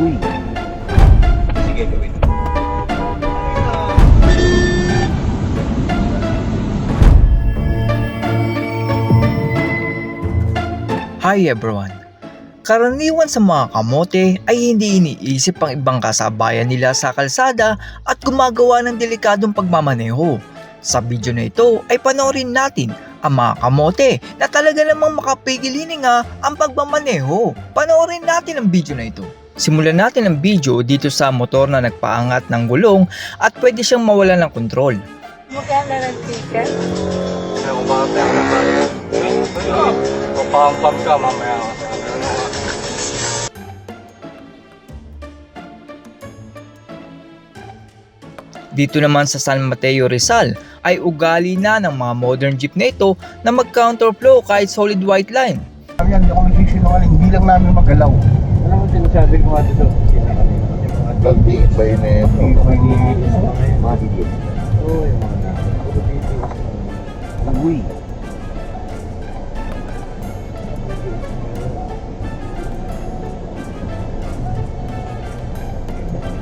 Uy. Sige, gawin. Hi everyone! Karaniwan sa mga kamote ay hindi iniisip ang ibang kasabayan nila sa kalsada at gumagawa ng delikadong pagmamaneho. Sa video na ito ay panoorin natin ang mga kamote na talaga namang makapigil hininga ang pagmamaneho. Panoorin natin ang video na ito. Simulan natin ang video dito sa motor na nagpaangat ng gulong at pwede siyang mawalan ng kontrol. Magkano ng ticket? Kaya kung bakit tayo na tayo. Papampam ka mamaya. Dito naman sa San Mateo, Rizal ay ugali na ng mga modern jeep na ito na mag-counterflow kahit solid white line. Yan, hindi ako nagsisinungaling, hindi lang namin magalaw. Ano mo sinasabi ko nga dito? Pagtibay na ito. Mahigit. Oo, yung mga Uy.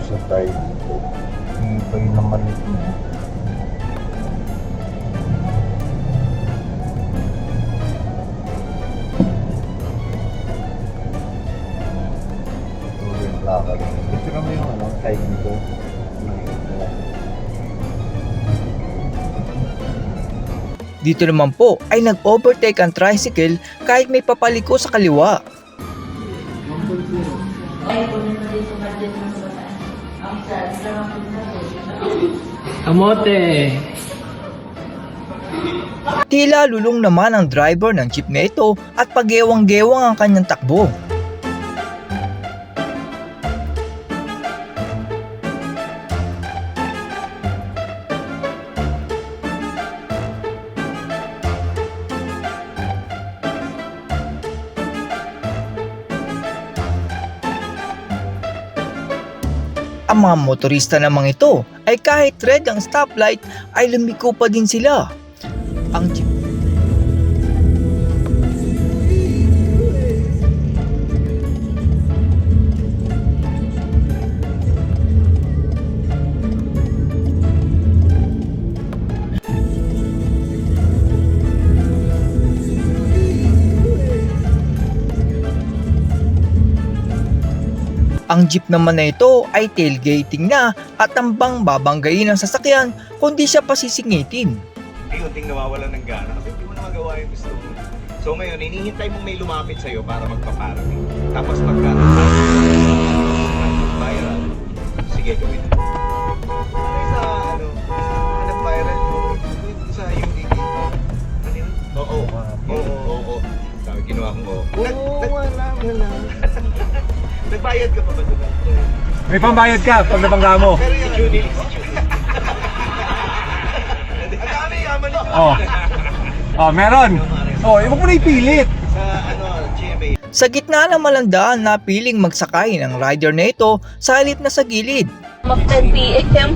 Sa tayo dito. Tibay naman ito. Lakad. Gusto mo yung side nito? Dito naman po ay nag-overtake ang tricycle kahit may papaliko sa kaliwa. Kamote! Tila lulong naman ang driver ng jeep na ito at pagewang-gewang ang kanyang takbo. Ang mga motorista namang ito ay kahit red ang stoplight ay lumiko pa din sila. Ang jeep Ang jeep naman na ito ay tailgating na at tambang babanggain ang sasakyan kundi siya pasisingitin. Unting nawawalan ng gana kasi hindi mo na magawa yung gusto mo. So ngayon, hinihintay mong may lumapit sa'yo para magpaparami. Tapos pagka viral, sige gawin mo. Ano sa nag-viral sa UDT? Ano yun? Oo. Sabi, ginawa kong oo. Wala. Nagbayad ka pa ba doon? May pambayad ka pag nabangga mo. Pero yung Judy. Ang dami yaman nito. Oh, meron. Oh, huwag mo na ipilit. Sa GMA. Sa gitna ng malandaan na piling magsakay ng rider na ito sa halip na sa gilid. Mag 10 p.m.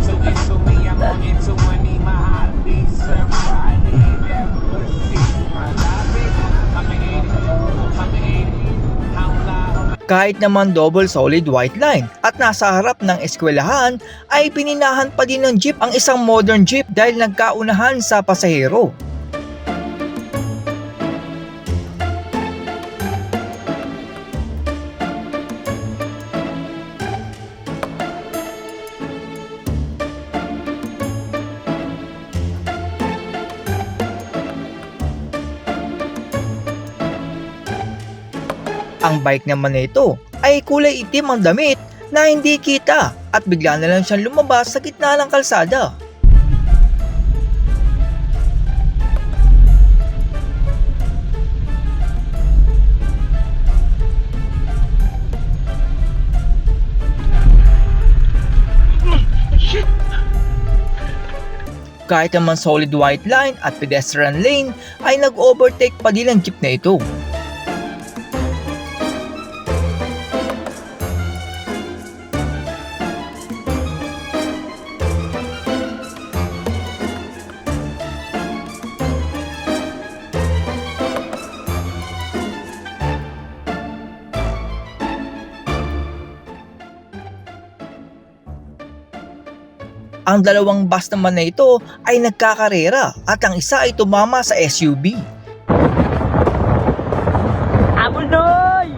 Kahit naman double solid white line at nasa harap ng eskwelahan ay pininahan pa din ng jeep ang isang modern jeep dahil nagkaunahan sa pasahero. Ang bike naman na ito ay kulay itim ang damit na hindi kita at bigla na lang siyang lumabas sa gitna ng kalsada. Kahit naman solid white line at pedestrian lane ay nag-overtake pa din ang jeep na ito. Ang dalawang bus naman na ito ay nagkakarera at ang isa ay tumama sa SUV. Amunoy!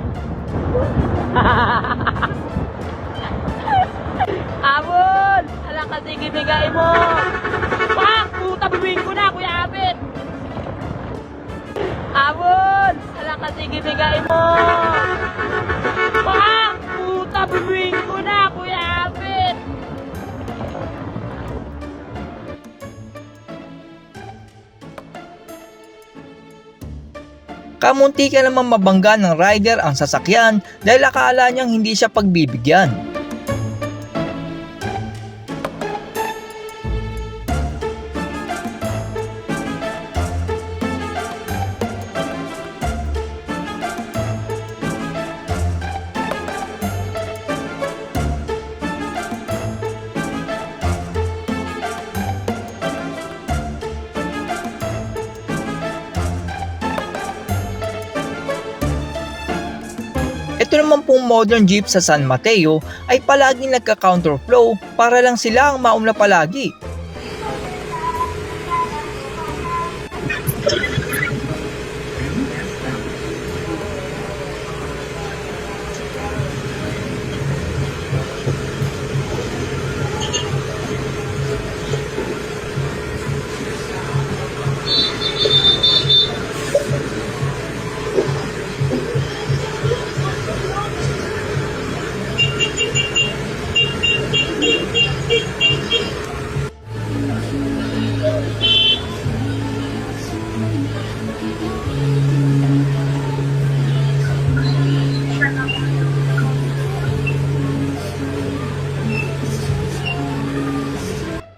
Amon! Ala ka, sige, bigay mo! Pak! Puta, bibuin ko na, Kuya Abet! Amon! Ala ka, sige, bigay mo! Pak! Puta, bibuin ko na, Kuya Abet! Kamunti ka naman mabangga ng rider ang sasakyan dahil akala niyang hindi siya pagbibigyan. Ito naman pong modern jeep sa San Mateo ay palaging nagka-counterflow para lang sila ang maumla palagi.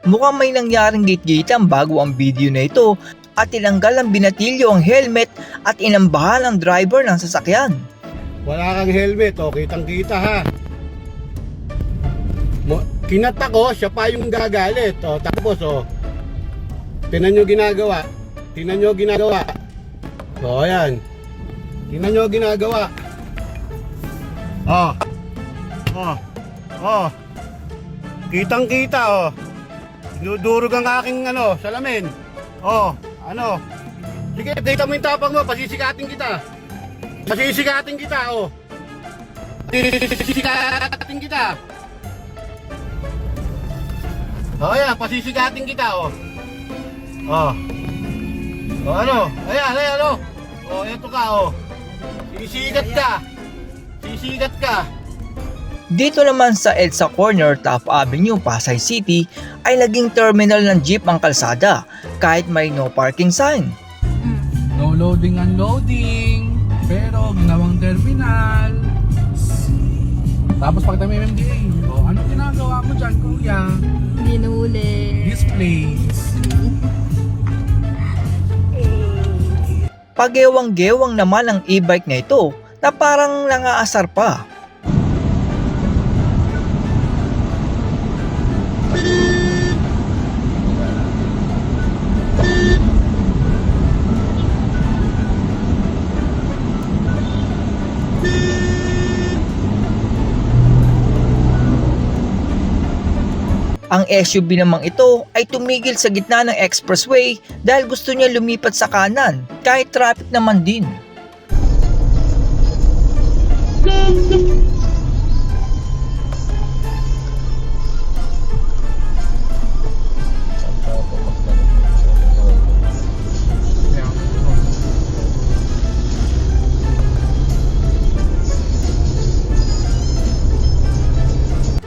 Mukhang may nangyaring git-gitan bago ang video na ito at tinanggal ang binatilyo ang helmet at inambahan ang driver ng sasakyan. Wala kang helmet, o kitang-kita ha. Kinata ko, siya pa yung gagalit. O, tapos, tinan nyo ginagawa. Tinan nyo ginagawa. O, ayan. Tinan nyo ginagawa. Kitang-kita, o. Dinudurog ang aking, salamin. Sige, data mo yung tapang mo, pasisikatin kita. Pasisikatin kita, o. Pasisikatin kita. O, ayan, pasisikatin kita, o. Ayan, o. O, eto ka, o. Sisikat ka. Sisikat ka. Dito naman sa EDSA Corner, Taft Avenue, Pasay City ay naging terminal ng jeep ang kalsada kahit may no parking sign. No loading unloading, pero ginawang terminal. Tapos pag tayo MMDA, ano ginagawa mo dyan, kuya? Dinuli. Displays. Pagewang-gewang naman ang e-bike na ito na parang nangaasar pa. Ang SUV namang ito ay tumigil sa gitna ng expressway dahil gusto niya lumipat sa kanan kahit traffic naman din.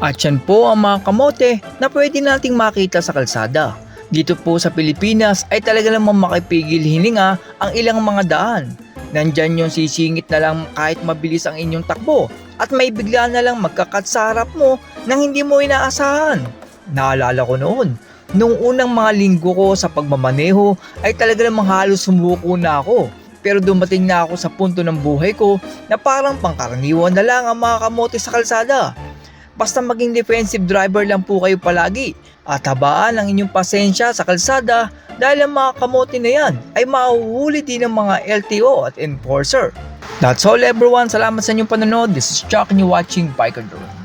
At yan po ang mga kamote na pwede nating makita sa kalsada. Dito po sa Pilipinas ay talaga namang makipigil hininga ang ilang mga daan. Nandyan yung sisingit na lang kahit mabilis ang inyong takbo at may bigla na lang magkakat sa harap mo nang hindi mo inaasahan. Naalala ko noon, nung unang mga linggo ko sa pagmamaneho ay talaga namang halos sumuko na ako. Pero dumating na ako sa punto ng buhay ko na parang pangkaraniwan na lang ang mga kamote sa kalsada. Basta maging defensive driver lang po kayo palagi at habaan ang inyong pasensya sa kalsada dahil ang mga kamote na yan ay mahuhuli din ng mga LTO at enforcer. That's all everyone. Salamat sa inyong panonood. This is Chuck and you're watching Biker Drone.